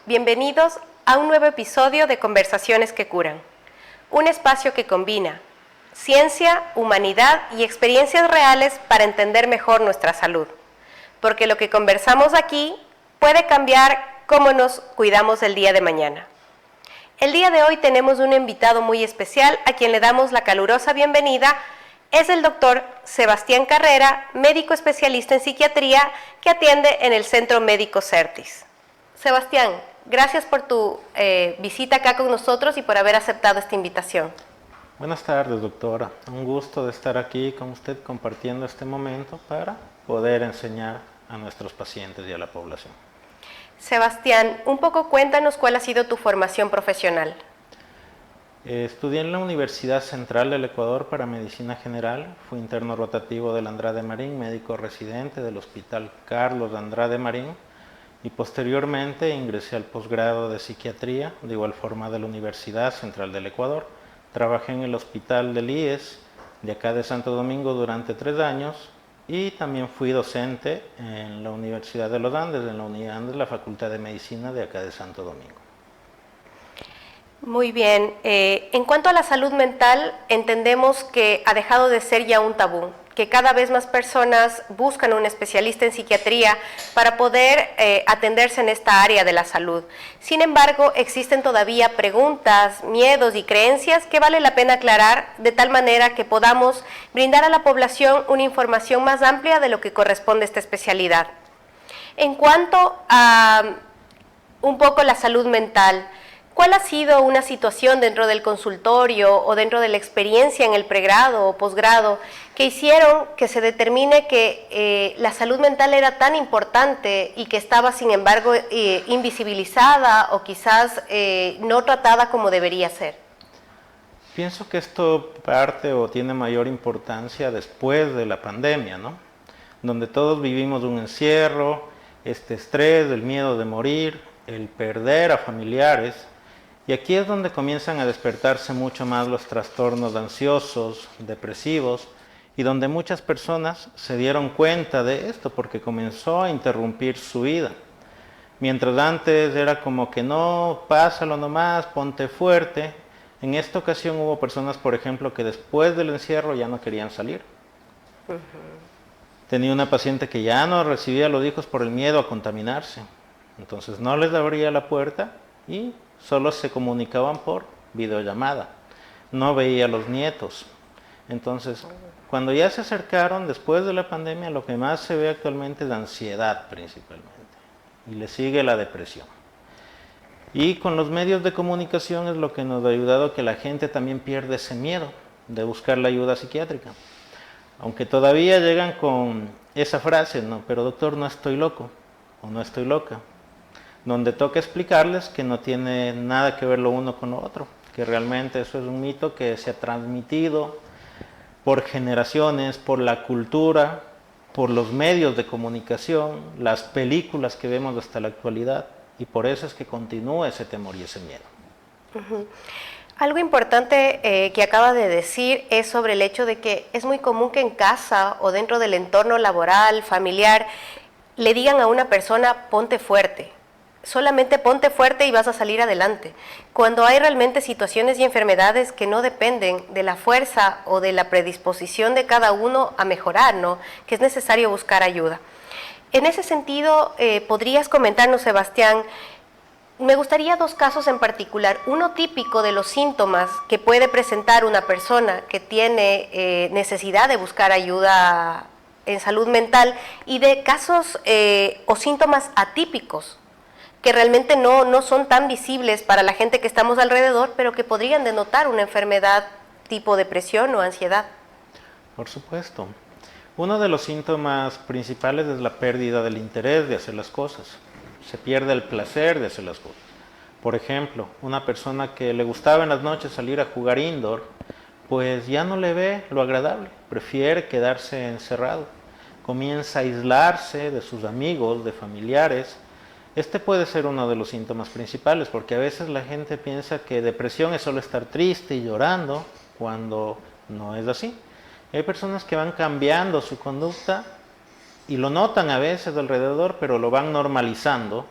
Bienvenidos a un nuevo episodio de Conversaciones que Curan, un espacio que combina ciencia, humanidad y experiencias reales para entender mejor nuestra salud, porque lo que conversamos aquí puede cambiar cómo nos cuidamos el día de mañana. El día de hoy tenemos un invitado muy especial a quien le damos la calurosa bienvenida. Es el doctor Sebastián Carrera, médico especialista en psiquiatría que atiende en el Centro Médico Certis. Sebastián, gracias por tu visita acá con nosotros y por haber aceptado esta invitación. Buenas tardes, doctora. Un gusto de estar aquí con usted compartiendo este momento para poder enseñar a nuestros pacientes y a la población. Sebastián, un poco cuéntanos cuál ha sido tu formación profesional. Estudié en la Universidad Central del Ecuador para Medicina General. Fui interno rotativo del Andrade Marín, médico residente del Hospital Carlos Andrade Marín. Y posteriormente ingresé al posgrado de psiquiatría, de igual forma de la Universidad Central del Ecuador. Trabajé en el hospital del IES, de acá de Santo Domingo, durante 3 años y también fui docente en la Universidad de los Andes, en la Unidad Andes, la Facultad de Medicina de acá de Santo Domingo. Muy bien. En cuanto a la salud mental, entendemos que ha dejado de ser ya un tabú, que cada vez más personas buscan un especialista en psiquiatría para poder atenderse en esta área de la salud. Sin embargo, existen todavía preguntas, miedos y creencias que vale la pena aclarar de tal manera que podamos brindar a la población una información más amplia de lo que corresponde a esta especialidad. En cuanto a un poco la salud mental, ¿cuál ha sido una situación dentro del consultorio o dentro de la experiencia en el pregrado o posgrado que hicieron que se determine que la salud mental era tan importante y que estaba, sin embargo, invisibilizada o quizás no tratada como debería ser? Pienso que esto parte o tiene mayor importancia después de la pandemia, ¿no? Donde todos vivimos un encierro, este estrés, el miedo de morir, el perder a familiares. Y aquí es donde comienzan a despertarse mucho más los trastornos ansiosos, depresivos, y donde muchas personas se dieron cuenta de esto porque comenzó a interrumpir su vida. Mientras antes era como que no, pásalo nomás, ponte fuerte. En esta ocasión hubo personas, por ejemplo, que después del encierro ya no querían salir. Tenía una paciente que ya no recibía a los hijos por el miedo a contaminarse. Entonces no les abría la puerta y solo se comunicaban por videollamada, no veía a los nietos. Entonces, cuando ya se acercaron, después de la pandemia, lo que más se ve actualmente es ansiedad principalmente, y le sigue la depresión. Y con los medios de comunicación es lo que nos ha ayudado a que la gente también pierde ese miedo de buscar la ayuda psiquiátrica. Aunque todavía llegan con esa frase, no, pero doctor, no estoy loco, o no estoy loca, donde toca explicarles que no tiene nada que ver lo uno con lo otro, que realmente eso es un mito que se ha transmitido por generaciones, por la cultura, por los medios de comunicación, las películas que vemos hasta la actualidad, y por eso es que continúa ese temor y ese miedo. Algo importante que acaba de decir es sobre el hecho de que es muy común que en casa o dentro del entorno laboral, familiar, le digan a una persona, ponte fuerte. Solamente ponte fuerte y vas a salir adelante, cuando hay realmente situaciones y enfermedades que no dependen de la fuerza o de la predisposición de cada uno a mejorar, ¿no? Que es necesario buscar ayuda. En ese sentido, ¿podrías comentarnos, Sebastián? Me gustaría 2 casos en particular, uno típico de los síntomas que puede presentar una persona que tiene necesidad de buscar ayuda en salud mental y de casos o síntomas atípicos que realmente no son tan visibles para la gente que estamos alrededor, pero que podrían denotar una enfermedad tipo depresión o ansiedad. Por supuesto. Uno de los síntomas principales es la pérdida del interés de hacer las cosas. Se pierde el placer de hacer las cosas. Por ejemplo, una persona que le gustaba en las noches salir a jugar indoor, pues ya no le ve lo agradable, prefiere quedarse encerrado. Comienza a aislarse de sus amigos, de familiares. Este puede ser uno de los síntomas principales, porque a veces la gente piensa que depresión es solo estar triste y llorando, cuando no es así. Hay personas que van cambiando su conducta y lo notan a veces alrededor, pero lo van normalizando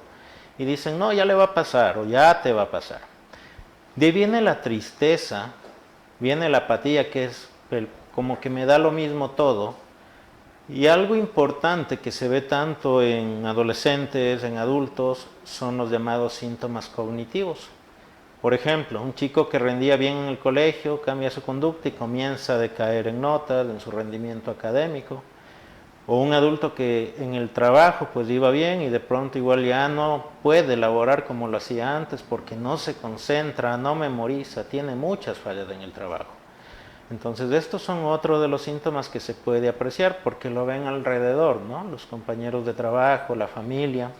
y dicen, no, ya le va a pasar o ya te va a pasar. De ahí viene la tristeza, viene la apatía, que es como que me da lo mismo todo. Y algo importante que se ve tanto en adolescentes, en adultos, son los llamados síntomas cognitivos. Por ejemplo, un chico que rendía bien en el colegio cambia su conducta y comienza a decaer en notas, en su rendimiento académico. O un adulto que en el trabajo pues iba bien y de pronto igual ya no puede elaborar como lo hacía antes porque no se concentra, no memoriza, tiene muchas fallas en el trabajo. Entonces estos son otro de los síntomas que se puede apreciar porque lo ven alrededor, ¿no? Los compañeros de trabajo, la familia.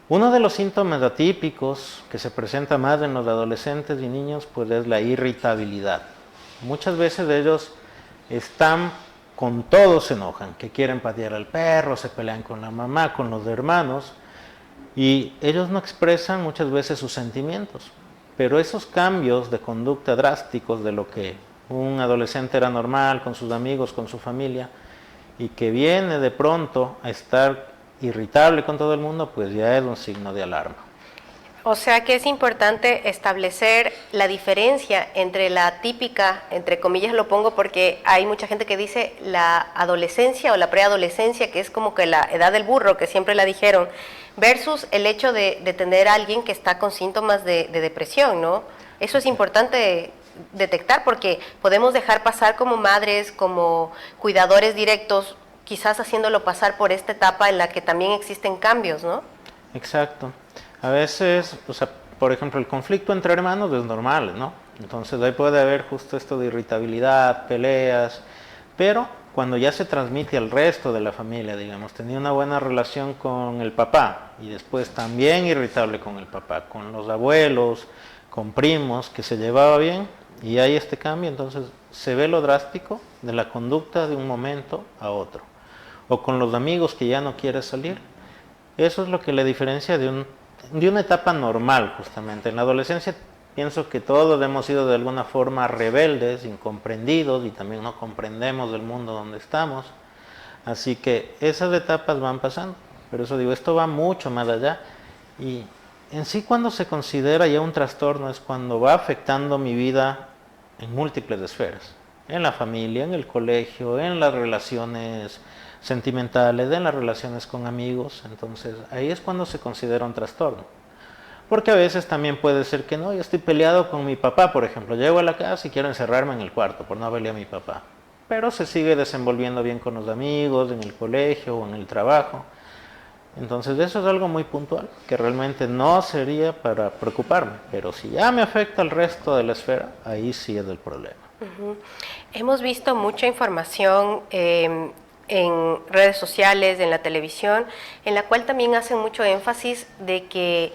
Uno de los síntomas atípicos que se presenta más en los adolescentes y niños pues es la irritabilidad. Muchas veces ellos están con todo, se enojan, que quieren patear al perro, se pelean con la mamá, con los hermanos, y ellos no expresan muchas veces sus sentimientos. Pero esos cambios de conducta drásticos de lo que un adolescente era normal con sus amigos, con su familia, y que viene de pronto a estar irritable con todo el mundo, pues ya es un signo de alarma. O sea que es importante establecer la diferencia entre la típica, entre comillas lo pongo porque hay mucha gente que dice la adolescencia o la preadolescencia, que es como que la edad del burro, que siempre la dijeron, versus el hecho de tener a alguien que está con síntomas de depresión, ¿no? Eso es importante detectar porque podemos dejar pasar como madres, como cuidadores directos, quizás haciéndolo pasar por esta etapa en la que también existen cambios, ¿no? Exacto. A veces, o sea, por ejemplo, el conflicto entre hermanos es normal, ¿no? Entonces ahí puede haber justo esto de irritabilidad, peleas, pero cuando ya se transmite al resto de la familia, digamos, tenía una buena relación con el papá y después también irritable con el papá, con los abuelos, con primos, que se llevaba bien y hay este cambio, entonces se ve lo drástico de la conducta de un momento a otro. O con los amigos que ya no quiere salir. Eso es lo que le diferencia de una etapa normal, justamente. En la adolescencia pienso que todos hemos sido de alguna forma rebeldes, incomprendidos y también no comprendemos del mundo donde estamos. Así que esas etapas van pasando. Pero eso digo, esto va mucho más allá. Y en sí cuando se considera ya un trastorno es cuando va afectando mi vida en múltiples esferas. En la familia, en el colegio, en las relaciones sentimentales, en las relaciones con amigos. Entonces ahí es cuando se considera un trastorno. Porque a veces también puede ser que no, yo estoy peleado con mi papá, por ejemplo, llego a la casa y quiero encerrarme en el cuarto por no verle a mi papá. Pero se sigue desenvolviendo bien con los amigos, en el colegio o en el trabajo. Entonces eso es algo muy puntual, que realmente no sería para preocuparme, pero si ya me afecta al resto de la esfera, ahí sí es el problema. Uh-huh. Hemos visto mucha información en redes sociales, en la televisión, en la cual también hacen mucho énfasis de que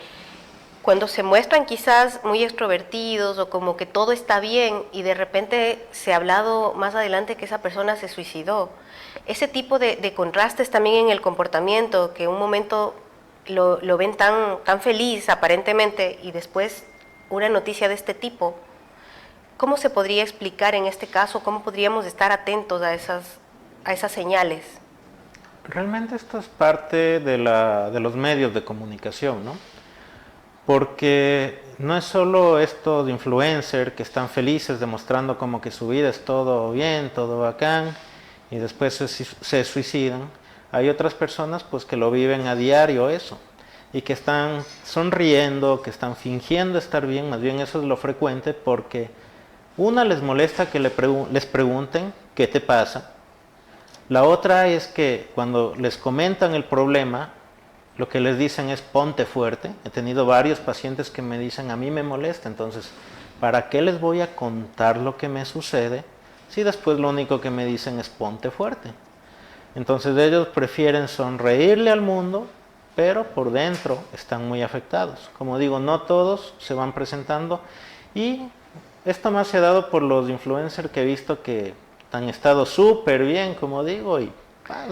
cuando se muestran quizás muy extrovertidos o como que todo está bien y de repente se ha hablado más adelante que esa persona se suicidó. Ese tipo de contrastes también en el comportamiento, que un momento lo ven tan feliz aparentemente y después una noticia de este tipo, ¿cómo se podría explicar en este caso? ¿Cómo podríamos estar atentos a esas señales? Realmente esto es parte de los medios de comunicación, ¿no? Porque no es solo estos influencers que están felices demostrando como que su vida es todo bien, todo bacán, y después se suicidan. Hay otras personas pues que lo viven a diario eso, y que están sonriendo, que están fingiendo estar bien, más bien eso es lo frecuente porque una les molesta que les pregunten qué te pasa. La otra es que cuando les comentan el problema, lo que les dicen es ponte fuerte. He tenido varios pacientes que me dicen a mí me molesta, entonces ¿para qué les voy a contar lo que me sucede si después lo único que me dicen es ponte fuerte? Entonces ellos prefieren sonreírle al mundo, pero por dentro están muy afectados. Como digo, no todos se van presentando y esto más se ha dado por los influencers que he visto que han estado súper bien, como digo, y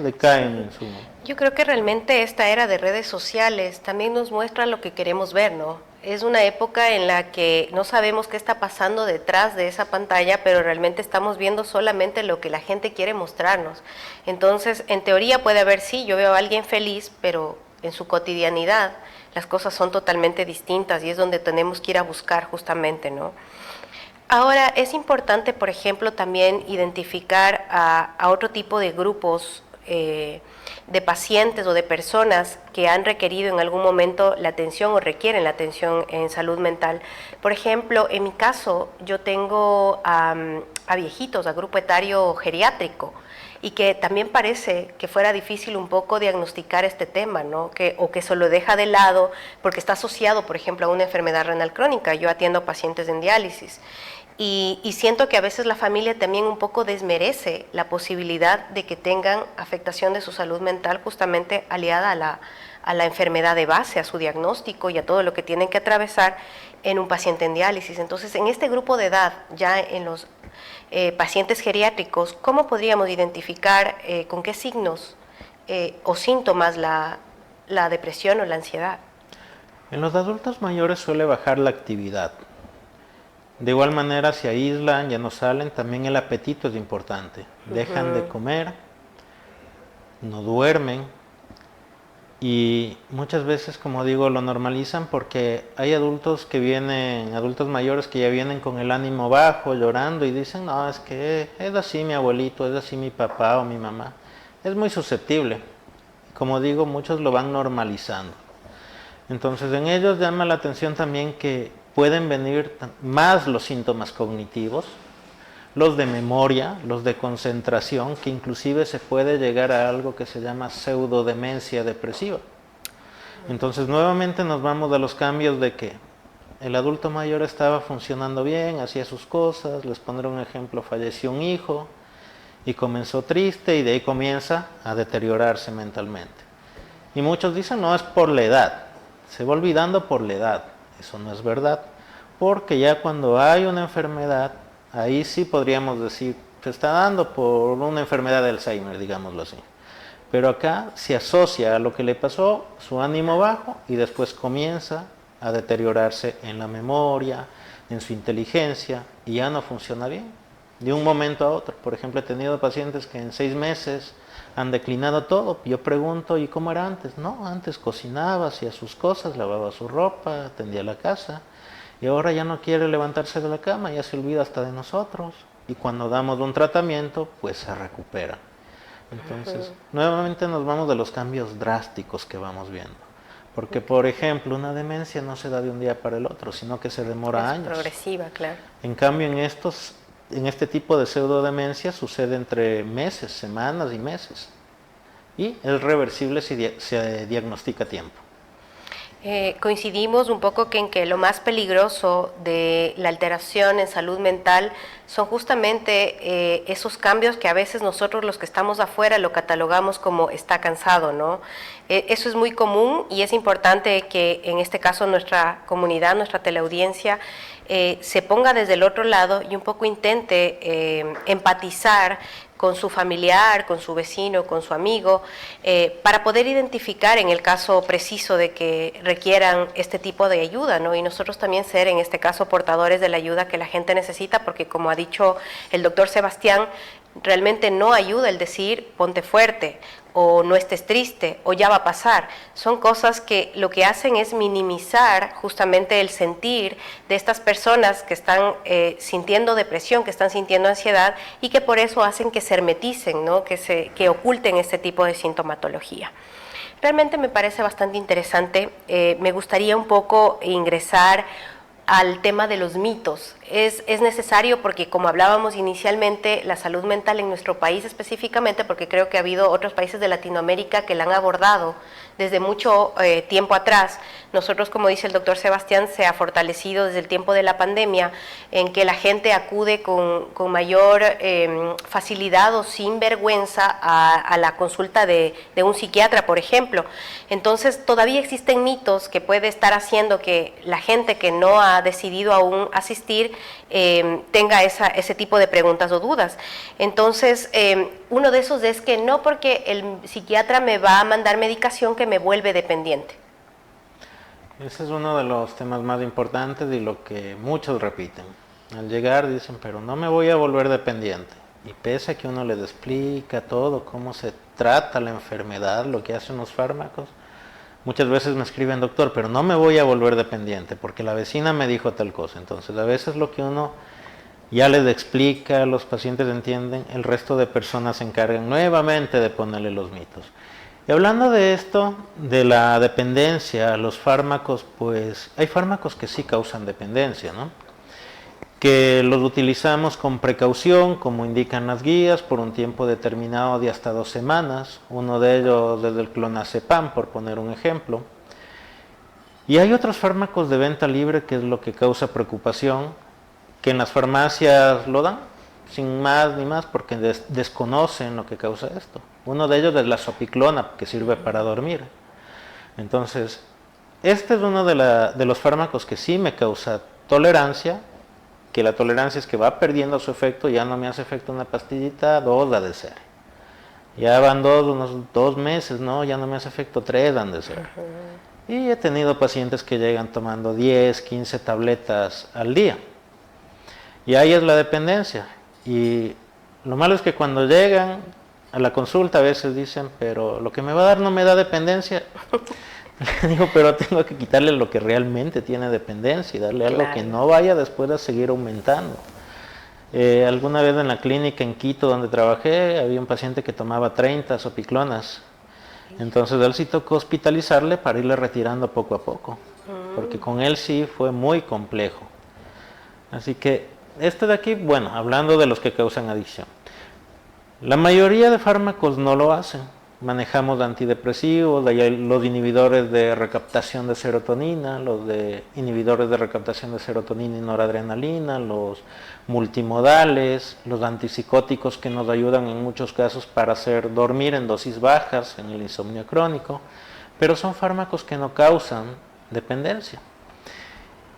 decaen en su... Yo creo que realmente esta era de redes sociales también nos muestra lo que queremos ver, ¿no? Es una época en la que no sabemos qué está pasando detrás de esa pantalla, pero realmente estamos viendo solamente lo que la gente quiere mostrarnos. Entonces, en teoría puede haber, sí, yo veo a alguien feliz, pero en su cotidianidad, las cosas son totalmente distintas y es donde tenemos que ir a buscar justamente, ¿no? Ahora, es importante, por ejemplo, también identificar a otro tipo de grupos de pacientes o de personas que han requerido en algún momento la atención o requieren la atención en salud mental. Por ejemplo, en mi caso, yo tengo a viejitos, a grupo etario geriátrico, y que también parece que fuera difícil un poco diagnosticar este tema, ¿no? O que se lo deja de lado porque está asociado, por ejemplo, a una enfermedad renal crónica. Yo atiendo pacientes en diálisis. Y siento que a veces la familia también un poco desmerece la posibilidad de que tengan afectación de su salud mental justamente aliada a la enfermedad de base, a su diagnóstico y a todo lo que tienen que atravesar en un paciente en diálisis. Entonces, en este grupo de edad, ya en los pacientes geriátricos, ¿cómo podríamos identificar con qué signos o síntomas la depresión o la ansiedad? En los adultos mayores suele bajar la actividad. De igual manera se aíslan, ya no salen, también el apetito es importante. Dejan de comer, no duermen y muchas veces, como digo, lo normalizan porque hay adultos mayores que ya vienen con el ánimo bajo, llorando y dicen, no, es que es así mi abuelito, es así mi papá o mi mamá. Es muy susceptible. Como digo, muchos lo van normalizando. Entonces en ellos llama la atención también que pueden venir más los síntomas cognitivos, los de memoria, los de concentración, que inclusive se puede llegar a algo que se llama pseudodemencia depresiva. Entonces nuevamente nos vamos a los cambios de que el adulto mayor estaba funcionando bien, hacía sus cosas, les pondré un ejemplo, falleció un hijo y comenzó triste y de ahí comienza a deteriorarse mentalmente. Y muchos dicen, no, es por la edad, se va olvidando por la edad. Eso no es verdad, porque ya cuando hay una enfermedad, ahí sí podríamos decir, se está dando por una enfermedad de Alzheimer, digámoslo así. Pero acá se asocia a lo que le pasó, su ánimo bajo, y después comienza a deteriorarse en la memoria, en su inteligencia, y ya no funciona bien, de un momento a otro. Por ejemplo, he tenido pacientes que en 6 meses han declinado todo. Yo pregunto, ¿y cómo era antes? No, antes cocinaba, hacía sus cosas, lavaba su ropa, atendía la casa, y ahora ya no quiere levantarse de la cama, ya se olvida hasta de nosotros, y cuando damos un tratamiento, pues se recupera. Entonces, nuevamente nos vamos de los cambios drásticos que vamos viendo. Porque, por ejemplo, una demencia no se da de un día para el otro, sino que se demora años. Es progresiva, claro. En cambio, en este tipo de pseudodemencia sucede entre meses, semanas y meses. Y es reversible si se diagnostica a tiempo. Coincidimos un poco en que lo más peligroso de la alteración en salud mental son justamente esos cambios que a veces nosotros los que estamos afuera lo catalogamos como está cansado, ¿no? Eso es muy común y es importante que en este caso nuestra comunidad, nuestra teleaudiencia, se ponga desde el otro lado y un poco intente empatizar con su familiar, con su vecino, con su amigo, para poder identificar en el caso preciso de que requieran este tipo de ayuda, ¿no? Y nosotros también ser en este caso portadores de la ayuda que la gente necesita, porque como ha dicho el doctor Sebastián, realmente no ayuda el decir ponte fuerte o no estés triste o ya va a pasar. Son cosas que lo que hacen es minimizar justamente el sentir de estas personas que están sintiendo depresión, que están sintiendo ansiedad y que por eso hacen que se hermeticen, ¿no? que oculten este tipo de sintomatología. Realmente me parece bastante interesante. Me gustaría un poco ingresar al tema de los mitos. Es necesario porque, como hablábamos inicialmente, la salud mental en nuestro país específicamente, porque creo que ha habido otros países de Latinoamérica que la han abordado desde mucho tiempo atrás. Nosotros, como dice el doctor Sebastián, se ha fortalecido desde el tiempo de la pandemia, en que la gente acude con mayor facilidad o sin vergüenza a la consulta de un psiquiatra, por ejemplo. Entonces, todavía existen mitos que puede estar haciendo que la gente que no ha decidido aún asistir tenga ese tipo de preguntas o dudas. Entonces, uno de esos es que no porque el psiquiatra me va a mandar medicación que me vuelve dependiente. Ese es uno de los temas más importantes y lo que muchos repiten. Al llegar dicen, pero no me voy a volver dependiente. Y pese a que uno les explica todo, cómo se trata la enfermedad, lo que hacen los fármacos, Muchas veces me escriben, doctor, pero no me voy a volver dependiente porque la vecina me dijo tal cosa. Entonces, a veces lo que uno ya les explica, los pacientes entienden, el resto de personas se encargan nuevamente de ponerle los mitos. Y hablando de esto, de la dependencia, los fármacos, pues hay fármacos que sí causan dependencia, ¿no? Que los utilizamos con precaución, como indican las guías, por un tiempo determinado de hasta 2 semanas. Uno de ellos es el clonazepam, por poner un ejemplo. Y hay otros fármacos de venta libre, que es lo que causa preocupación, que en las farmacias lo dan, sin más ni más, porque desconocen lo que causa esto. Uno de ellos es la sopiclona, que sirve para dormir. Entonces, este es uno de los fármacos que sí me causa tolerancia, que la tolerancia es que va perdiendo su efecto, ya no me hace efecto una pastillita, 2 ha de ser. Ya van unos 2 meses, ¿no? Ya no me hace efecto, 3 han de ser. Y he tenido pacientes que llegan tomando 10, 15 tabletas al día. Y ahí es la dependencia. Y lo malo es que cuando llegan a la consulta a veces dicen, pero lo que me va a dar no me da dependencia. Le digo, pero tengo que quitarle lo que realmente tiene dependencia y darle algo que no vaya después a seguir aumentando. Alguna vez en la clínica en Quito donde trabajé había un paciente que tomaba 30 sopiclonas. Entonces él sí tocó hospitalizarle para irle retirando poco a poco. Porque con él sí fue muy complejo. Así que este de aquí, bueno, hablando de los que causan adicción. La mayoría de fármacos no lo hacen. Manejamos antidepresivos, los inhibidores de recaptación de serotonina, los inhibidores de recaptación de serotonina y noradrenalina, los multimodales, los antipsicóticos que nos ayudan en muchos casos para hacer dormir en dosis bajas en el insomnio crónico, pero son fármacos que no causan dependencia.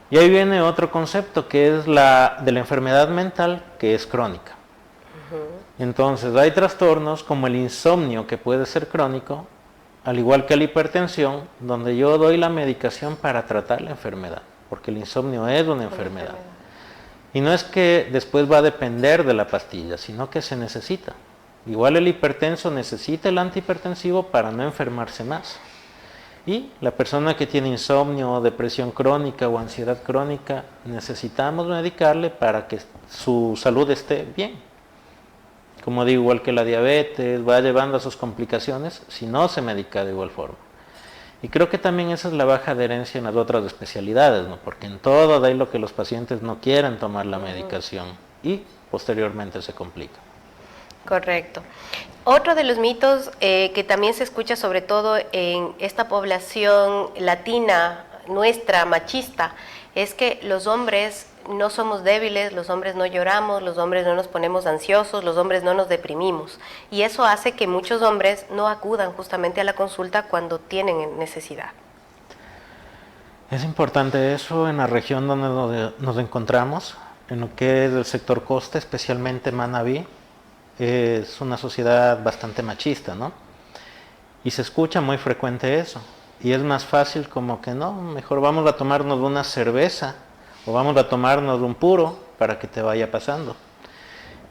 Y ahí viene otro concepto que es la de la enfermedad mental, que es crónica. Entonces hay trastornos como el insomnio, que puede ser crónico, al igual que la hipertensión, donde yo doy la medicación para tratar la enfermedad, porque el insomnio es una enfermedad. Y no es que después va a depender de la pastilla, sino que se necesita. Igual el hipertenso necesita el antihipertensivo para no enfermarse más. Y la persona que tiene insomnio, depresión crónica o ansiedad crónica, necesitamos medicarle para que su salud esté bien. Como digo, igual que la diabetes, va llevando a sus complicaciones si no se medica de igual forma. Y creo que también esa es la baja adherencia en las otras especialidades, ¿no? Porque en todo hay lo que los pacientes no quieren tomar la medicación y posteriormente se complica. Correcto. Otro de los mitos que también se escucha sobre todo en esta población latina, nuestra, machista, es que los hombres no somos débiles, los hombres no lloramos, los hombres no nos ponemos ansiosos, los hombres no nos deprimimos. Y eso hace que muchos hombres no acudan justamente a la consulta cuando tienen necesidad. Es importante eso en la región donde nos encontramos, en lo que es el sector costa, especialmente Manabí. Es una sociedad bastante machista, ¿no? Y se escucha muy frecuente eso. Y es más fácil como que no, mejor vamos a tomarnos una cerveza o vamos a tomarnos un puro para que te vaya pasando.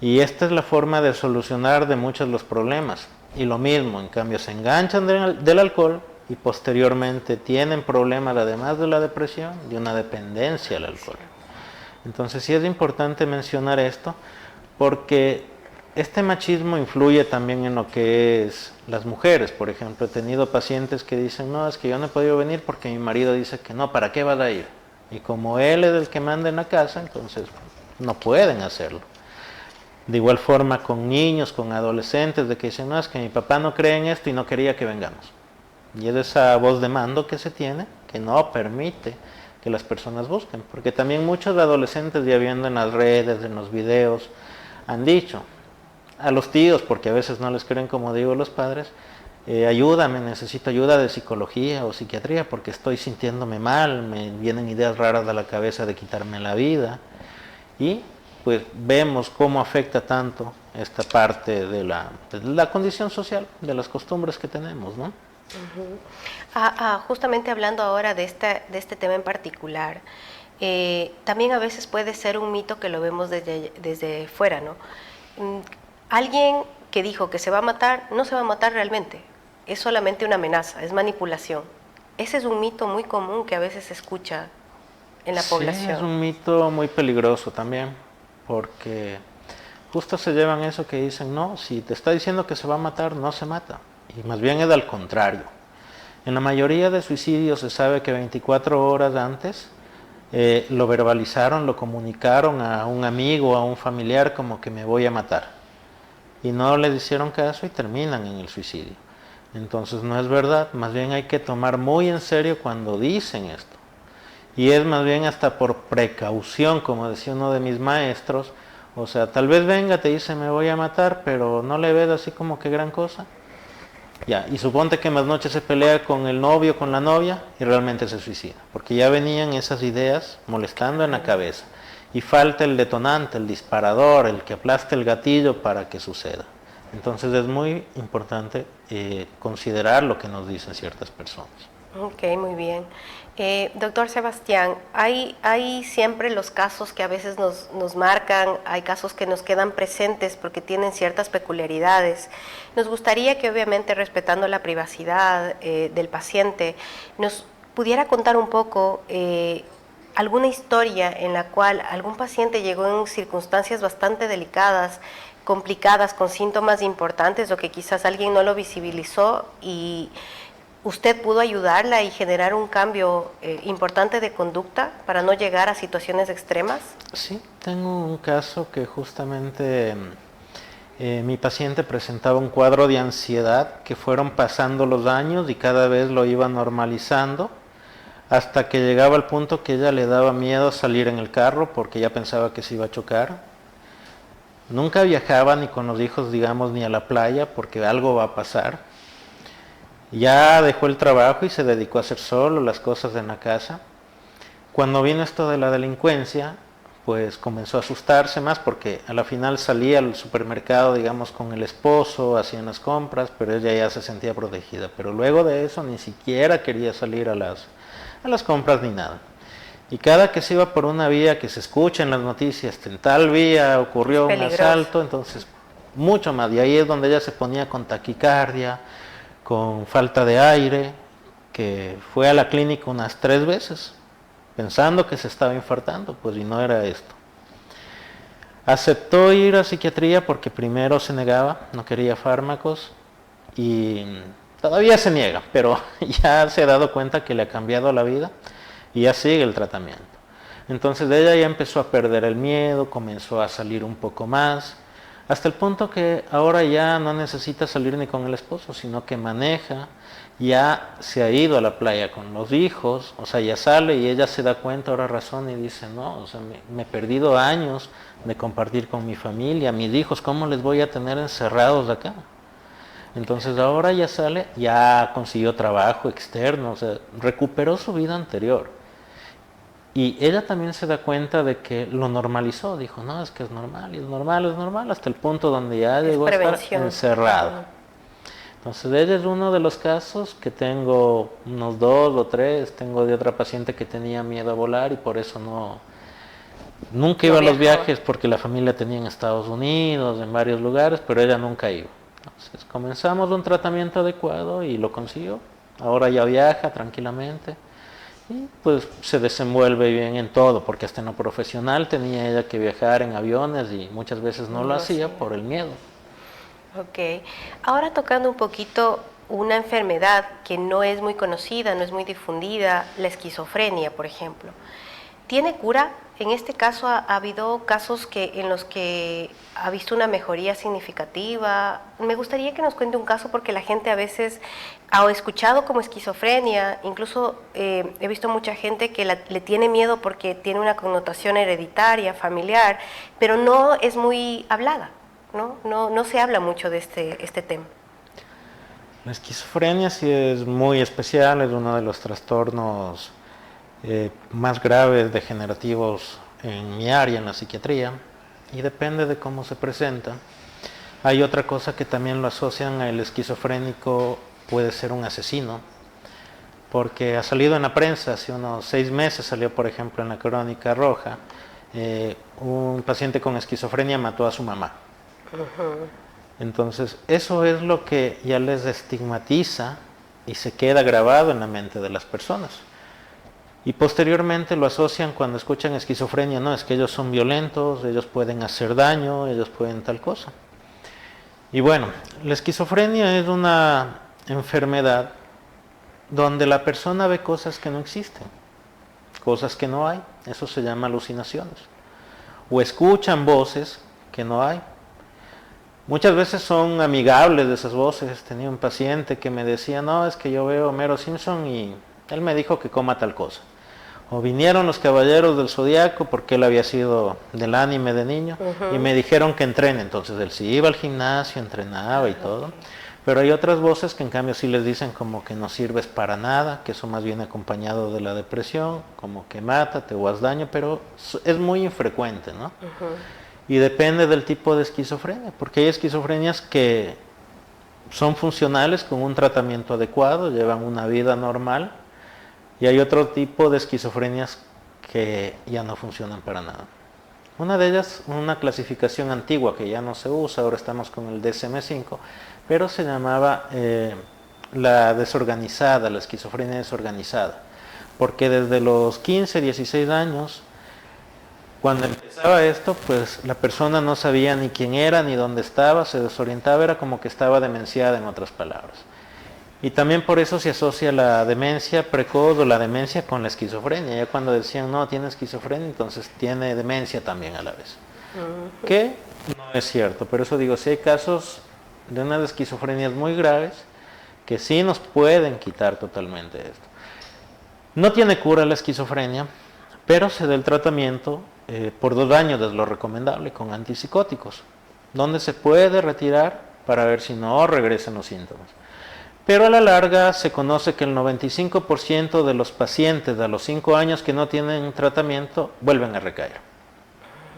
Y esta es la forma de solucionar de muchos los problemas. Y lo mismo, en cambio, se enganchan del alcohol y posteriormente tienen problemas, además de la depresión, de una dependencia al alcohol. Entonces sí es importante mencionar esto porque este machismo influye también en lo que es las mujeres. Por ejemplo, he tenido pacientes que dicen, no, es que yo no he podido venir porque mi marido dice que no, ¿para qué vas a ir? Y como él es el que manda en la casa, entonces no pueden hacerlo. De igual forma con niños, con adolescentes, de que dicen, no, es que mi papá no cree en esto y no quería que vengamos. Y es esa voz de mando que se tiene, que no permite que las personas busquen. Porque también muchos adolescentes, ya viendo en las redes, en los videos, han dicho a los tíos, porque a veces no les creen, como digo, los padres, ayúdame, necesito ayuda de psicología o psiquiatría porque estoy sintiéndome mal, me vienen ideas raras a la cabeza de quitarme la vida. Y pues vemos cómo afecta tanto esta parte de la condición social, de las costumbres que tenemos, ¿no? Justamente hablando ahora de este tema en particular, también a veces puede ser un mito que lo vemos desde fuera, ¿no? Alguien que dijo que se va a matar, no se va a matar realmente, es solamente una amenaza, es manipulación. ese es un mito muy común que a veces se escucha en la población. Sí, es un mito muy peligroso también, porque justo se llevan eso que dicen, no, si te está diciendo que se va a matar, no se mata. Y más bien es al contrario. En la mayoría de suicidios se sabe que 24 horas antes lo verbalizaron, lo comunicaron a un amigo, a un familiar, como que me voy a matar. Y no les hicieron caso y terminan en el suicidio. Entonces no es verdad, más bien hay que tomar muy en serio cuando dicen esto. Y es más bien hasta por precaución, como decía uno de mis maestros, o sea, tal vez venga, te dice me voy a matar, pero no le ves así como que gran cosa. Ya, y suponte que más noche se pelea con el novio, con la novia, y realmente se suicida, porque ya venían esas ideas molestando en la cabeza. Y falta el detonante, el disparador, el que aplaste el gatillo para que suceda. Entonces es muy importante considerar lo que nos dicen ciertas personas. Ok, muy bien. Doctor Sebastián, hay siempre los casos que a veces nos marcan, hay casos que nos quedan presentes porque tienen ciertas peculiaridades. Nos gustaría que obviamente respetando la privacidad del paciente, nos pudiera contar un poco alguna historia en la cual algún paciente llegó en circunstancias bastante delicadas, complicadas, con síntomas importantes o que quizás alguien no lo visibilizó y usted pudo ayudarla y generar un cambio importante de conducta para no llegar a situaciones extremas. Sí, tengo un caso que justamente mi paciente presentaba un cuadro de ansiedad que fueron pasando los años y cada vez lo iba normalizando hasta que llegaba al punto que ella le daba miedo salir en el carro porque ella pensaba que se iba a chocar. Nunca viajaba ni con los hijos, digamos, ni a la playa porque algo va a pasar. Ya dejó el trabajo y se dedicó a hacer solo las cosas en la casa. Cuando vino esto de la delincuencia, pues comenzó a asustarse más porque a la final salía al supermercado, digamos, con el esposo, hacían las compras, pero ella ya se sentía protegida. Pero luego de eso ni siquiera quería salir a las compras ni nada. Y cada que se iba por una vía que se escucha en las noticias, en tal vía ocurrió un asalto, entonces mucho más. Y ahí es donde ella se ponía con taquicardia, con falta de aire, que fue a la clínica unas 3 veces, pensando que se estaba infartando, pues y no era esto. Aceptó ir a psiquiatría porque primero se negaba, no quería fármacos y todavía se niega, pero ya se ha dado cuenta que le ha cambiado la vida y ya sigue el tratamiento. Entonces ella ya empezó a perder el miedo, comenzó a salir un poco más, hasta el punto que ahora ya no necesita salir ni con el esposo, sino que maneja, ya se ha ido a la playa con los hijos, o sea, ya sale y ella se da cuenta, ahora razón y dice, no, o sea, me he perdido años de compartir con mi familia, mis hijos, ¿cómo les voy a tener encerrados acá? Entonces ahora ya sale, ya consiguió trabajo externo, o sea, recuperó su vida anterior. Y ella también se da cuenta de que lo normalizó, dijo, no, es que es normal, hasta el punto donde ya llegó a estar encerrado. Entonces ella es uno de los casos que tengo, unos 2 o 3, tengo de otra paciente que tenía miedo a volar y por eso nunca iba a los viajes porque la familia tenía en Estados Unidos, en varios lugares, pero ella nunca iba. Entonces comenzamos un tratamiento adecuado y lo consiguió. Ahora ya viaja tranquilamente. Y pues se desenvuelve bien en todo, porque hasta en lo profesional tenía ella que viajar en aviones y muchas veces no lo hacía por el miedo. Ok, ahora tocando un poquito una enfermedad que no es muy conocida, no es muy difundida, la esquizofrenia, por ejemplo. ¿Tiene cura? En este caso ha habido casos en los que ha visto una mejoría significativa. Me gustaría que nos cuente un caso porque la gente a veces ha escuchado como esquizofrenia, incluso he visto mucha gente que le tiene miedo porque tiene una connotación hereditaria, familiar, pero no es muy hablada, no se habla mucho de este tema. La esquizofrenia sí es muy especial, es uno de los trastornos más graves, degenerativos en mi área, en la psiquiatría, y depende de cómo se presenta. Hay otra cosa que también lo asocian al esquizofrénico, puede ser un asesino, porque ha salido en la prensa, hace unos 6 meses salió por ejemplo en la Crónica Roja, un paciente con esquizofrenia mató a su mamá. Entonces eso es lo que ya les estigmatiza y se queda grabado en la mente de las personas. Y posteriormente lo asocian cuando escuchan esquizofrenia, no, es que ellos son violentos, ellos pueden hacer daño, ellos pueden tal cosa. Y bueno, la esquizofrenia es una enfermedad donde la persona ve cosas que no existen, cosas que no hay, eso se llama alucinaciones. O escuchan voces que no hay. Muchas veces son amigables de esas voces. Tenía un paciente que me decía, no, es que yo veo a Homero Simpson y él me dijo que coma tal cosa. O vinieron los Caballeros del Zodiaco porque él había sido del anime de niño y me dijeron que entrene. Entonces él sí iba al gimnasio, entrenaba y todo. Pero hay otras voces que en cambio sí les dicen como que no sirves para nada, que eso más viene acompañado de la depresión, como que mátate o haz daño, pero es muy infrecuente, ¿no? Y depende del tipo de esquizofrenia, porque hay esquizofrenias que son funcionales con un tratamiento adecuado, llevan una vida normal, y hay otro tipo de esquizofrenias que ya no funcionan para nada. Una de ellas, una clasificación antigua que ya no se usa, ahora estamos con el DSM-5, pero se llamaba la desorganizada, la esquizofrenia desorganizada, porque desde los 15, 16 años, cuando empezaba esto, pues la persona no sabía ni quién era, ni dónde estaba, se desorientaba, era como que estaba demenciada en otras palabras. Y también por eso se asocia la demencia precoz o la demencia con la esquizofrenia. Ya cuando decían, no, tiene esquizofrenia, entonces tiene demencia también a la vez. Que no es cierto, por eso digo, si hay casos de unas esquizofrenias muy graves que sí nos pueden quitar totalmente esto. No tiene cura la esquizofrenia, pero se da el tratamiento por 2 años, es lo recomendable, con antipsicóticos, donde se puede retirar para ver si no regresan los síntomas. Pero a la larga se conoce que el 95% de los pacientes a los 5 años que no tienen tratamiento vuelven a recaer.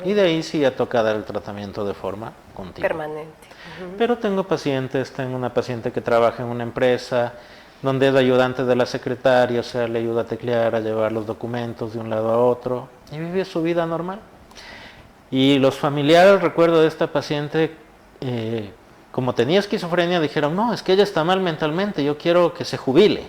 Y de ahí sí ya toca dar el tratamiento de forma continua. Permanente. Pero tengo una paciente que trabaja en una empresa donde es ayudante de la secretaria, o sea, le ayuda a teclear, a llevar los documentos de un lado a otro y vive su vida normal. Y los familiares, recuerdo de esta paciente, como tenía esquizofrenia, dijeron, no, es que ella está mal mentalmente, yo quiero que se jubile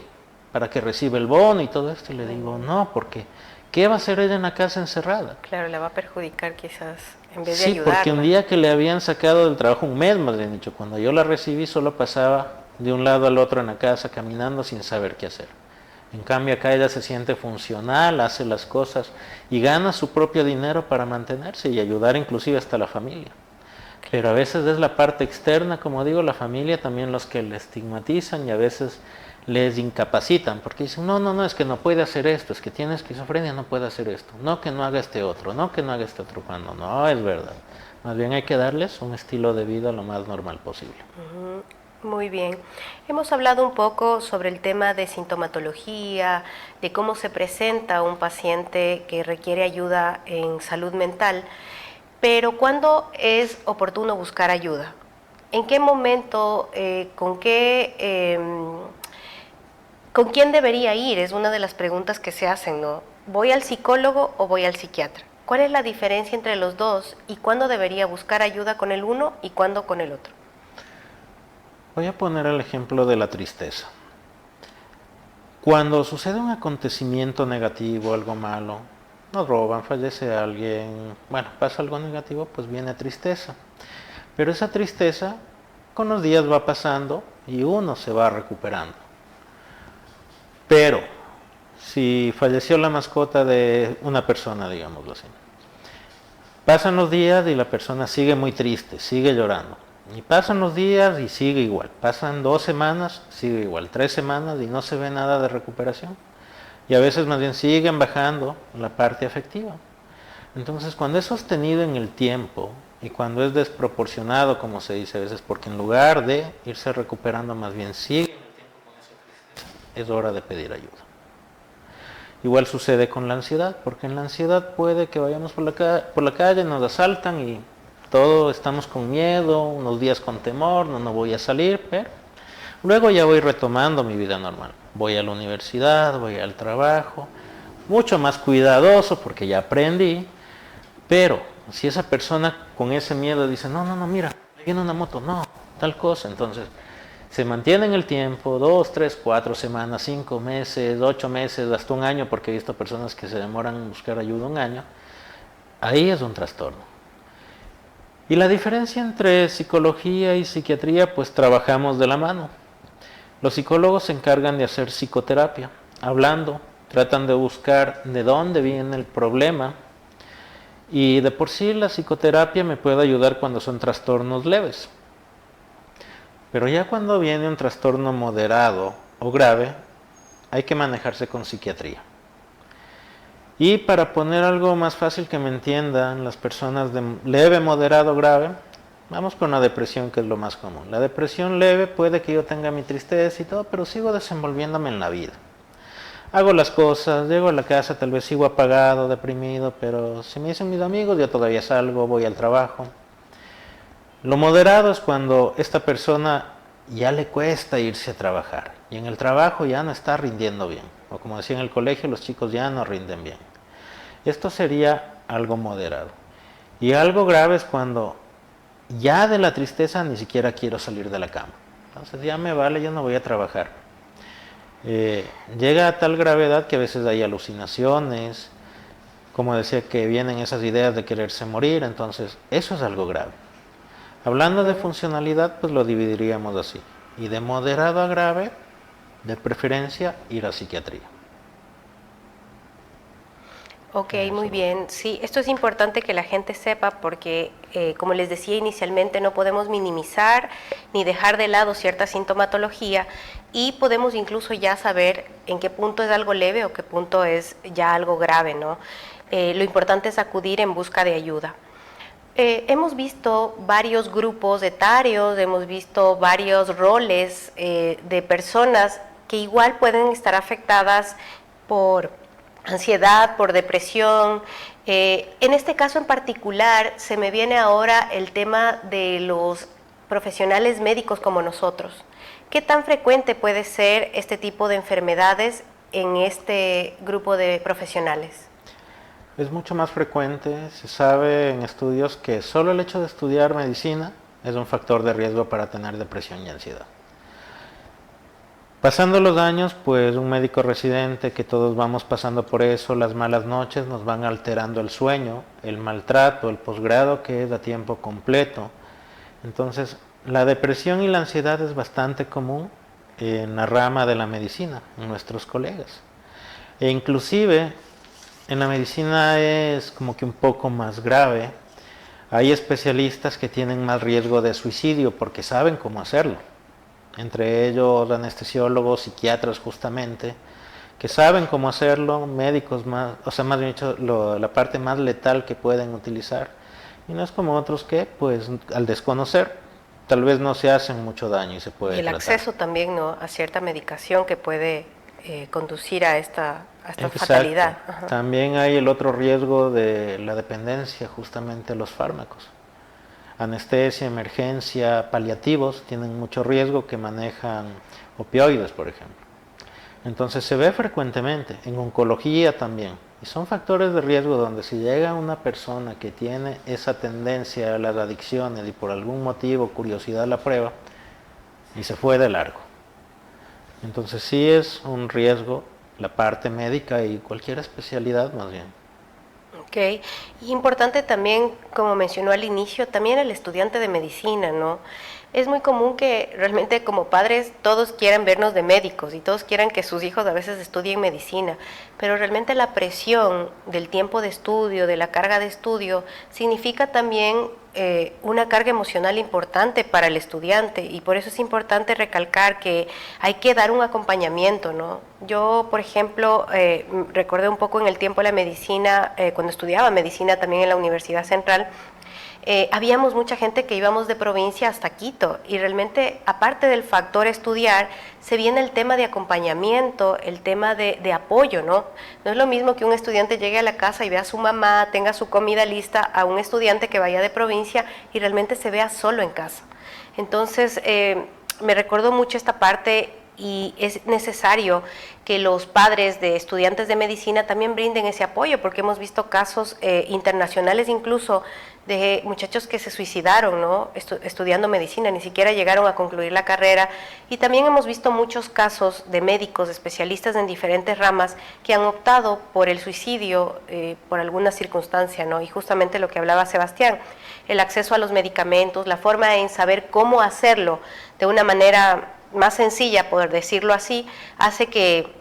para que reciba el bono y todo esto. Y le digo, no, porque ¿qué va a hacer ella en la casa encerrada? Claro, la va a perjudicar quizás, en vez de Sí, ayudarla. porque un día que le habían sacado del trabajo, un mes más bien dicho, cuando yo la recibí solo pasaba de un lado al otro en la casa caminando sin saber qué hacer. En cambio acá ella se siente funcional, hace las cosas y gana su propio dinero para mantenerse y ayudar inclusive hasta la familia. Pero a veces es la parte externa, como digo, la familia también los que le estigmatizan y a veces les incapacitan, porque dicen, no, es que no puede hacer esto, es que tiene esquizofrenia, no puede hacer esto, no que no haga este otro, no que no haga este otro, cuando no es verdad. Más bien hay que darles un estilo de vida lo más normal posible. Muy bien. Hemos hablado un poco sobre el tema de sintomatología, de cómo se presenta un paciente que requiere ayuda en salud mental, pero ¿cuándo es oportuno buscar ayuda? ¿En qué momento, con quién debería ir? Es una de las preguntas que se hacen, ¿no? ¿Voy al psicólogo o voy al psiquiatra? ¿Cuál es la diferencia entre los dos y cuándo debería buscar ayuda con el uno y cuándo con el otro? Voy a poner el ejemplo de la tristeza. Cuando sucede un acontecimiento negativo, algo malo, nos roban, fallece alguien, bueno, pasa algo negativo, pues viene tristeza. Pero esa tristeza con los días va pasando y uno se va recuperando. Pero si falleció la mascota de una persona, digámoslo así, pasan los días y la persona sigue muy triste, sigue llorando. Y pasan los días y sigue igual. Pasan 2 semanas, sigue igual. 3 semanas y no se ve nada de recuperación. Y a veces más bien siguen bajando la parte afectiva. Entonces cuando es sostenido en el tiempo y cuando es desproporcionado, como se dice a veces, porque en lugar de irse recuperando más bien sigue en el tiempo con esa tristeza, es hora de pedir ayuda. Igual sucede con la ansiedad, porque en la ansiedad puede que vayamos por la calle, nos asaltan y todos estamos con miedo, unos días con temor, no voy a salir, pero luego ya voy retomando mi vida normal. Voy a la universidad, voy al trabajo, mucho más cuidadoso porque ya aprendí, pero si esa persona con ese miedo dice, no, mira, ahí viene una moto, no, tal cosa, entonces Se mantiene en el tiempo, 2, 3, 4 semanas, 5 meses, 8 meses, hasta un año, porque he visto personas que se demoran en buscar ayuda un año, ahí es un trastorno. Y la diferencia entre psicología y psiquiatría, pues trabajamos de la mano. Los psicólogos se encargan de hacer psicoterapia, hablando, tratan de buscar de dónde viene el problema, y de por sí la psicoterapia me puede ayudar cuando son trastornos leves. Pero ya cuando viene un trastorno moderado o grave, hay que manejarse con psiquiatría. Y para poner algo más fácil que me entiendan las personas de leve, moderado, grave, vamos con la depresión, que es lo más común. La depresión leve puede que yo tenga mi tristeza y todo, pero sigo desenvolviéndome en la vida. Hago las cosas, llego a la casa, tal vez sigo apagado, deprimido, pero si me dicen mis amigos, yo todavía salgo, voy al trabajo. Lo moderado es cuando esta persona ya le cuesta irse a trabajar y en el trabajo ya no está rindiendo bien. O como decía en el colegio, los chicos ya no rinden bien. Esto sería algo moderado. Y algo grave es cuando ya de la tristeza ni siquiera quiero salir de la cama. Entonces ya me vale, yo no voy a trabajar. Llega a tal gravedad que a veces hay alucinaciones, como decía, que vienen esas ideas de quererse morir, entonces eso es algo grave. Hablando de funcionalidad, pues lo dividiríamos así, y de moderado a grave, de preferencia ir a psiquiatría. Ok, muy bien. Sí, esto es importante que la gente sepa porque, como les decía inicialmente, no podemos minimizar ni dejar de lado cierta sintomatología y podemos incluso ya saber en qué punto es algo leve o qué punto es ya algo grave, ¿no? Lo importante es acudir en busca de ayuda. Hemos visto varios grupos etarios, hemos visto varios roles de personas que igual pueden estar afectadas por ansiedad, por depresión. En este caso en particular se me viene ahora el tema de los profesionales médicos como nosotros. ¿Qué tan frecuente puede ser este tipo de enfermedades en este grupo de profesionales? Es mucho más frecuente, se sabe en estudios que solo el hecho de estudiar medicina es un factor de riesgo para tener depresión y ansiedad. Pasando los años, pues un médico residente, que todos vamos pasando por eso, las malas noches nos van alterando el sueño, el maltrato, el posgrado que es a tiempo completo. Entonces, la depresión y la ansiedad es bastante común en la rama de la medicina, en nuestros colegas. E inclusive, en la medicina es como que un poco más grave. Hay especialistas que tienen más riesgo de suicidio porque saben cómo hacerlo. Entre ellos anestesiólogos, psiquiatras justamente, que saben cómo hacerlo, médicos más, o sea, más bien dicho, la parte más letal que pueden utilizar. Y no es como otros que, pues, al desconocer, tal vez no se hacen mucho daño y se puede tratar. Y el acceso también, ¿no?, a cierta medicación que puede conducir a esta fatalidad. Ajá. También hay el otro riesgo de la dependencia justamente a los fármacos. Anestesia, emergencia, paliativos tienen mucho riesgo, que manejan opioides, por ejemplo. Entonces se ve frecuentemente, en oncología también. Y son factores de riesgo donde si llega una persona que tiene esa tendencia a las adicciones y por algún motivo, curiosidad, la prueba y se fue de largo. Entonces sí es un riesgo la parte médica y cualquier especialidad más bien. Ok, y importante también, como mencionó al inicio, también el estudiante de medicina, ¿no? Es muy común que realmente como padres todos quieran vernos de médicos y todos quieran que sus hijos a veces estudien medicina, pero realmente la presión del tiempo de estudio, de la carga de estudio, significa también una carga emocional importante para el estudiante y por eso es importante recalcar que hay que dar un acompañamiento, ¿no? Yo, por ejemplo, recordé un poco en el tiempo de la medicina, cuando estudiaba medicina también en la Universidad Central, habíamos mucha gente que íbamos de provincia hasta Quito y realmente, aparte del factor estudiar, se viene el tema de acompañamiento, el tema de apoyo, ¿no? No es lo mismo que un estudiante llegue a la casa y vea a su mamá, tenga su comida lista, a un estudiante que vaya de provincia y realmente se vea solo en casa. Entonces, me recordó mucho esta parte y es necesario que los padres de estudiantes de medicina también brinden ese apoyo, porque hemos visto casos internacionales incluso de muchachos que se suicidaron, ¿no? Estudiando medicina, ni siquiera llegaron a concluir la carrera, y también hemos visto muchos casos de médicos, especialistas en diferentes ramas, que han optado por el suicidio por alguna circunstancia, ¿no? Y justamente lo que hablaba Sebastián, el acceso a los medicamentos, la forma en saber cómo hacerlo de una manera más sencilla, por decirlo así, hace que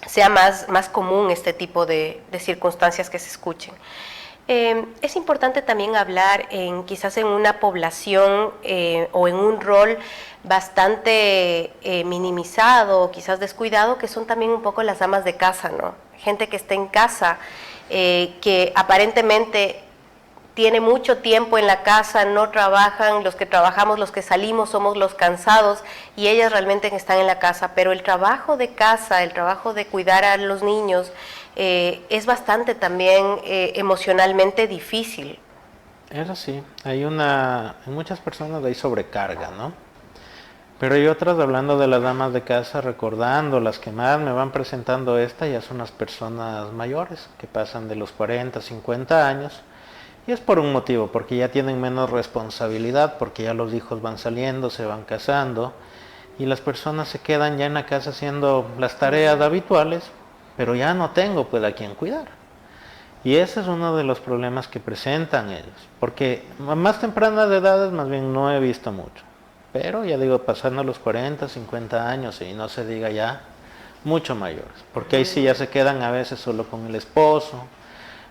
sea más común este tipo de circunstancias que se escuchen. Es importante también hablar quizás en una población o en un rol bastante minimizado, quizás descuidado, que son también un poco las amas de casa, ¿no? Gente que está en casa, que aparentemente tiene mucho tiempo en la casa, no trabajan, los que trabajamos, los que salimos somos los cansados y ellas realmente están en la casa, pero el trabajo de casa, el trabajo de cuidar a los niños es bastante también emocionalmente difícil. Es así, en muchas personas hay sobrecarga, ¿no? Pero hay otras, hablando de las damas de casa, recordando, las que más me van presentando ya son las personas mayores, que pasan de los 40, 50 años, y es por un motivo, porque ya tienen menos responsabilidad, porque ya los hijos van saliendo, se van casando, y las personas se quedan ya en la casa haciendo las tareas habituales, pero ya no tengo pues a quién cuidar. Y ese es uno de los problemas que presentan ellos, porque a más tempranas de edades más bien no he visto mucho, pero ya digo, pasando los 40, 50 años y no se diga ya, mucho mayores, porque ahí sí ya se quedan a veces solo con el esposo.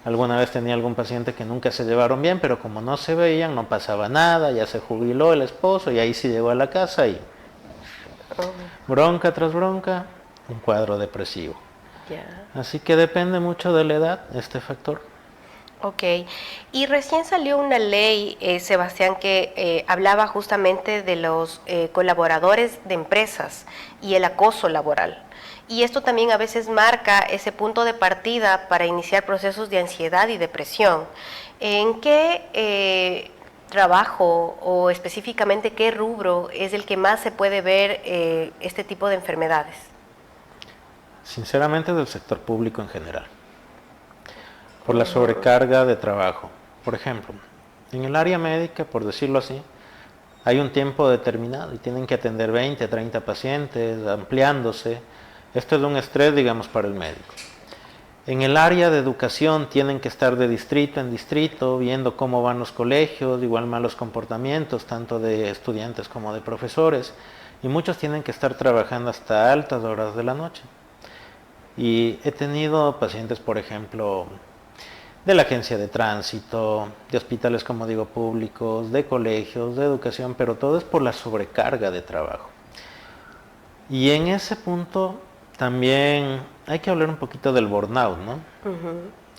Alguna vez tenía algún paciente que nunca se llevaron bien, pero como no se veían, no pasaba nada, ya se jubiló el esposo y ahí sí llegó a la casa y bronca tras bronca, un cuadro depresivo. Así que depende mucho de la edad, este factor. Ok, y recién salió una ley, Sebastián, que hablaba justamente de los colaboradores de empresas y el acoso laboral. Y esto también a veces marca ese punto de partida para iniciar procesos de ansiedad y depresión. ¿En qué trabajo o específicamente qué rubro es el que más se puede ver este tipo de enfermedades? Sinceramente del sector público en general, por la sobrecarga de trabajo. Por ejemplo, en el área médica, por decirlo así, hay un tiempo determinado y tienen que atender 20, 30 pacientes, ampliándose. Esto es un estrés, digamos, para el médico. En el área de educación tienen que estar de distrito en distrito, viendo cómo van los colegios, igual malos comportamientos, tanto de estudiantes como de profesores, y muchos tienen que estar trabajando hasta altas horas de la noche. Y he tenido pacientes, por ejemplo, de la agencia de tránsito, de hospitales, como digo, públicos, de colegios, de educación, pero todo es por la sobrecarga de trabajo. Y en ese punto también hay que hablar un poquito del burnout, ¿no?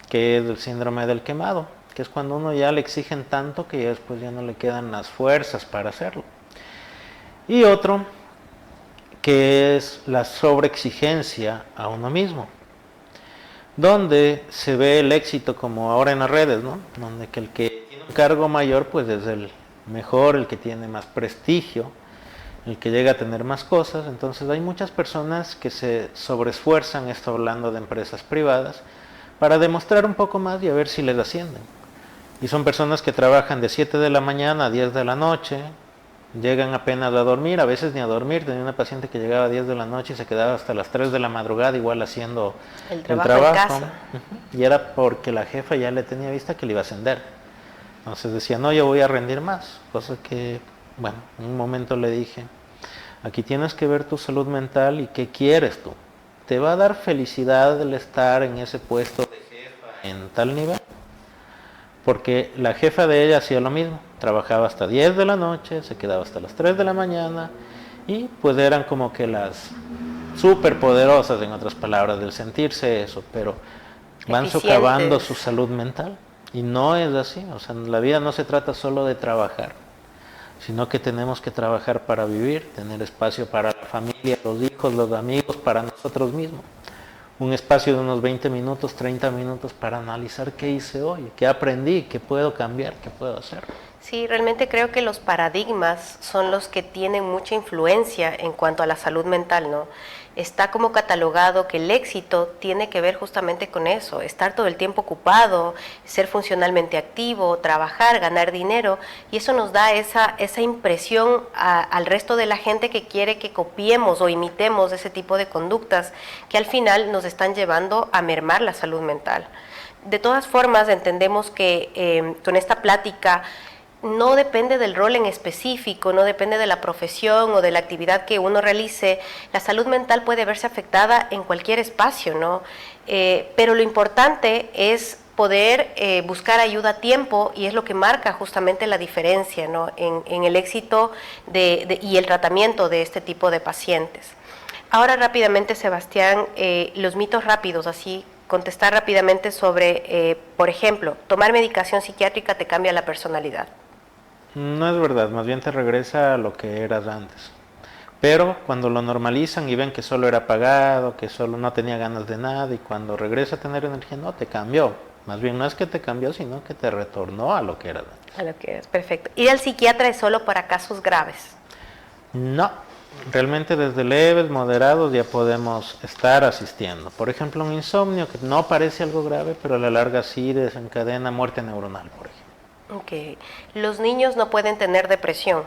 Que es el síndrome del quemado, que es cuando uno ya le exigen tanto que ya después ya no le quedan las fuerzas para hacerlo. Y otro, que es la sobreexigencia a uno mismo, donde se ve el éxito como ahora en las redes, ¿no? Donde que el que tiene un cargo mayor pues es el mejor, el que tiene más prestigio, el que llega a tener más cosas. Entonces hay muchas personas que se sobreesfuerzan, esto hablando de empresas privadas, para demostrar un poco más y a ver si les ascienden. Y son personas que trabajan de 7 de la mañana a 10 de la noche, llegan apenas a dormir, a veces ni a dormir. Tenía una paciente que llegaba a 10 de la noche y se quedaba hasta las 3 de la madrugada igual haciendo el trabajo. En casa. Y era porque la jefa ya le tenía vista que le iba a ascender. Entonces decía, no, yo voy a rendir más. Cosa que, bueno, en un momento le dije, aquí tienes que ver tu salud mental y qué quieres tú. ¿Te va a dar felicidad el estar en ese puesto de jefa en tal nivel? Porque la jefa de ella hacía lo mismo, trabajaba hasta 10 de la noche, se quedaba hasta las 3 de la mañana y pues eran como que las superpoderosas, en otras palabras, del sentirse eso, pero van socavando su salud mental y no es así. O sea, la vida no se trata solo de trabajar, sino que tenemos que trabajar para vivir, tener espacio para la familia, los hijos, los amigos, para nosotros mismos. Un espacio de unos 20 minutos, 30 minutos para analizar qué hice hoy, qué aprendí, qué puedo cambiar, qué puedo hacer. Sí, realmente creo que los paradigmas son los que tienen mucha influencia en cuanto a la salud mental, ¿no? Está como catalogado que el éxito tiene que ver justamente con eso, estar todo el tiempo ocupado, ser funcionalmente activo, trabajar, ganar dinero, y eso nos da esa impresión al resto de la gente que quiere que copiemos o imitemos ese tipo de conductas que al final nos están llevando a mermar la salud mental. De todas formas, entendemos que con esta plática no depende del rol en específico, no depende de la profesión o de la actividad que uno realice. La salud mental puede verse afectada en cualquier espacio, ¿no? Pero lo importante es poder buscar ayuda a tiempo, y es lo que marca justamente la diferencia, ¿no? en el éxito y el tratamiento de este tipo de pacientes. Ahora rápidamente, Sebastián, los mitos rápidos, así contestar rápidamente sobre, por ejemplo, tomar medicación psiquiátrica te cambia la personalidad. No es verdad, más bien te regresa a lo que eras antes. Pero cuando lo normalizan y ven que solo era apagado, que solo no tenía ganas de nada, y cuando regresa a tener energía, no, te cambió. Más bien no es que te cambió, sino que te retornó a lo que eras antes. A lo que es, perfecto. Ir al psiquiatra es solo para casos graves. No, realmente desde leves, moderados ya podemos estar asistiendo. Por ejemplo, un insomnio que no parece algo grave, pero a la larga sí desencadena muerte neuronal, por ejemplo. Ok. Los niños no pueden tener depresión.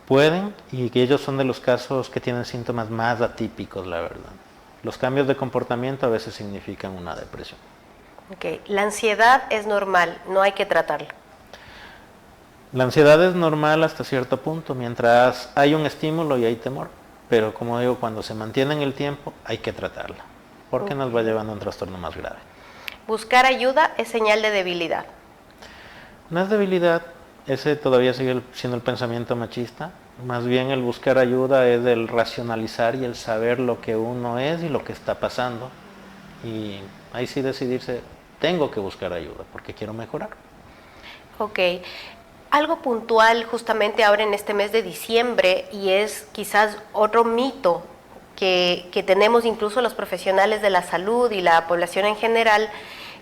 Pueden, y que ellos son de los casos que tienen síntomas más atípicos, la verdad. Los cambios de comportamiento a veces significan una depresión. Ok. La ansiedad es normal, no hay que tratarla. La ansiedad es normal hasta cierto punto, mientras hay un estímulo y hay temor. Pero como digo, cuando se mantiene en el tiempo, hay que tratarla, porque nos va llevando a un trastorno más grave. Buscar ayuda es señal de debilidad. No es debilidad, ese todavía sigue siendo el pensamiento machista. Más bien el buscar ayuda es el racionalizar y el saber lo que uno es y lo que está pasando. Y ahí sí decidirse, tengo que buscar ayuda porque quiero mejorar. Ok. Algo puntual justamente ahora en este mes de diciembre, y es quizás otro mito que tenemos incluso los profesionales de la salud y la población en general,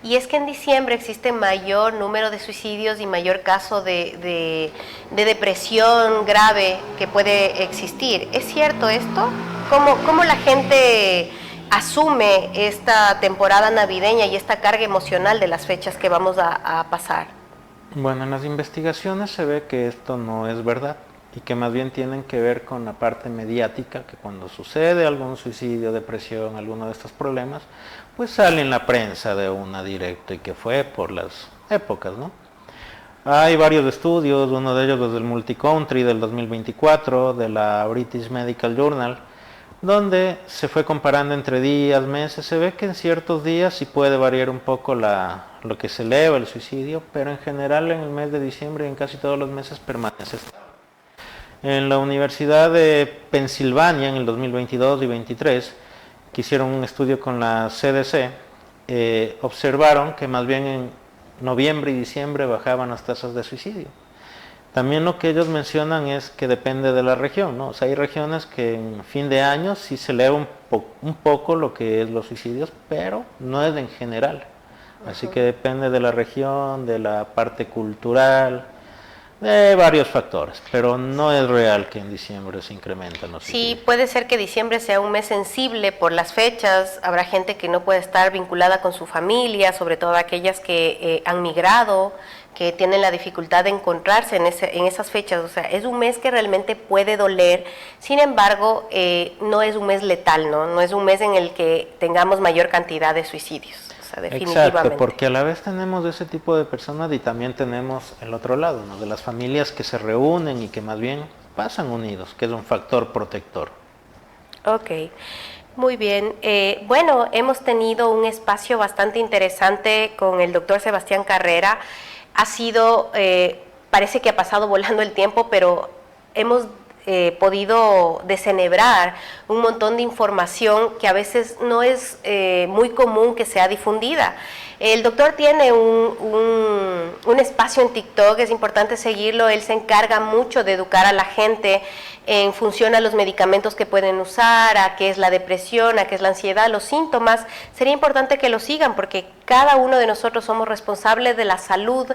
y es que en diciembre existe mayor número de suicidios y mayor caso de depresión grave que puede existir. ¿Es cierto esto? ¿Cómo la gente asume esta temporada navideña y esta carga emocional de las fechas que vamos a pasar? Bueno, en las investigaciones se ve que esto no es verdad y que más bien tienen que ver con la parte mediática, que cuando sucede algún suicidio, depresión, alguno de estos problemas, pues sale en la prensa de una directo y que fue por las épocas, ¿no? Hay varios estudios, uno de ellos desde el Multicountry del 2024, de la British Medical Journal, donde se fue comparando entre días, meses. Se ve que en ciertos días sí puede variar un poco lo que se eleva el suicidio, pero en general en el mes de diciembre y en casi todos los meses permanece estable. En la Universidad de Pensilvania en el 2022 y 2023, que hicieron un estudio con la CDC, observaron que más bien en noviembre y diciembre bajaban las tasas de suicidio. También lo que ellos mencionan es que depende de la región, ¿no? O sea, hay regiones que en fin de año sí se eleva un poco lo que es los suicidios, pero no es en general. Así que depende de la región, de la parte cultural, de varios factores, pero no es real que en diciembre se incrementan los suicidios. Sí, puede ser que diciembre sea un mes sensible por las fechas. Habrá gente que no puede estar vinculada con su familia, sobre todo aquellas que han migrado, que tienen la dificultad de encontrarse en esas fechas. O sea, es un mes que realmente puede doler. Sin embargo, no es un mes letal, ¿no? No es un mes en el que tengamos mayor cantidad de suicidios. Definitivamente. Exacto, porque a la vez tenemos ese tipo de personas y también tenemos el otro lado, ¿no? De las familias que se reúnen y que más bien pasan unidos, que es un factor protector. Ok, muy bien. Bueno, hemos tenido un espacio bastante interesante con el doctor Sebastián Carrera. Ha sido, parece que ha pasado volando el tiempo, pero hemos podido desenhebrar un montón de información que a veces no es muy común que sea difundida. El doctor tiene un espacio en TikTok, es importante seguirlo. Él se encarga mucho de educar a la gente en función a los medicamentos que pueden usar, a qué es la depresión, a qué es la ansiedad, los síntomas, sería importante que lo sigan porque cada uno de nosotros somos responsables de la salud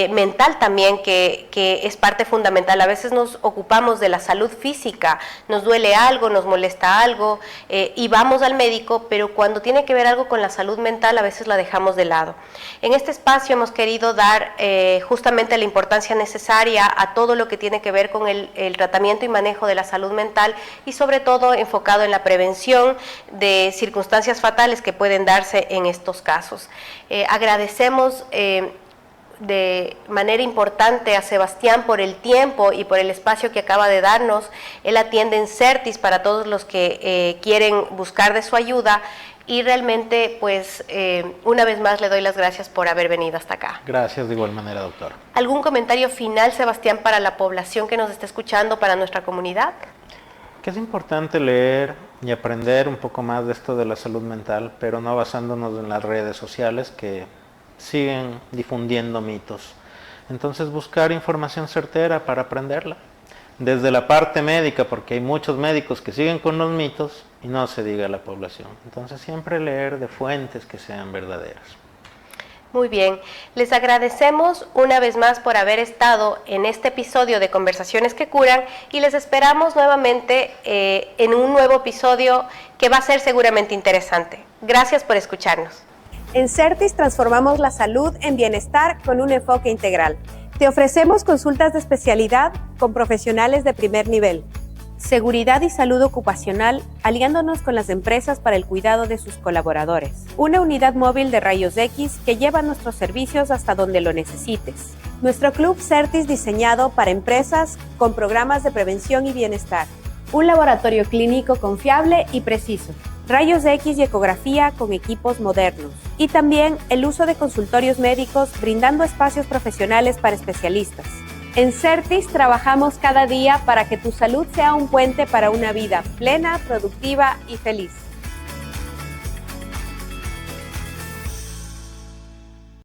mental también, que es parte fundamental. A veces nos ocupamos de la salud física, nos duele algo, nos molesta algo y vamos al médico, pero cuando tiene que ver algo con la salud mental a veces la dejamos de lado. En este espacio hemos querido dar justamente la importancia necesaria a todo lo que tiene que ver con el tratamiento y manejo de la salud mental y sobre todo enfocado en la prevención de circunstancias fatales que pueden darse en estos casos. Agradecemos de manera importante a Sebastián por el tiempo y por el espacio que acaba de darnos. Él atiende en Certis para todos los que quieren buscar de su ayuda y realmente pues una vez más le doy las gracias por haber venido hasta acá. Gracias de igual manera, doctor. ¿Algún comentario final, Sebastián, para la población que nos está escuchando, para nuestra comunidad? Que es importante leer y aprender un poco más de esto de la salud mental, pero no basándonos en las redes sociales que siguen difundiendo mitos. Entonces buscar información certera para aprenderla. Desde la parte médica, porque hay muchos médicos que siguen con los mitos y no se diga a la población. Entonces siempre leer de fuentes que sean verdaderas. Muy bien, les agradecemos una vez más por haber estado en este episodio de Conversaciones que Curan y les esperamos nuevamente en un nuevo episodio que va a ser seguramente interesante. Gracias por escucharnos. En Certis transformamos la salud en bienestar con un enfoque integral. Te ofrecemos consultas de especialidad con profesionales de primer nivel, seguridad y salud ocupacional, aliándonos con las empresas para el cuidado de sus colaboradores. Una unidad móvil de rayos X que lleva nuestros servicios hasta donde lo necesites. Nuestro club Certis diseñado para empresas con programas de prevención y bienestar. Un laboratorio clínico confiable y preciso. Rayos X y ecografía con equipos modernos. Y también el uso de consultorios médicos brindando espacios profesionales para especialistas. En Certis trabajamos cada día para que tu salud sea un puente para una vida plena, productiva y feliz.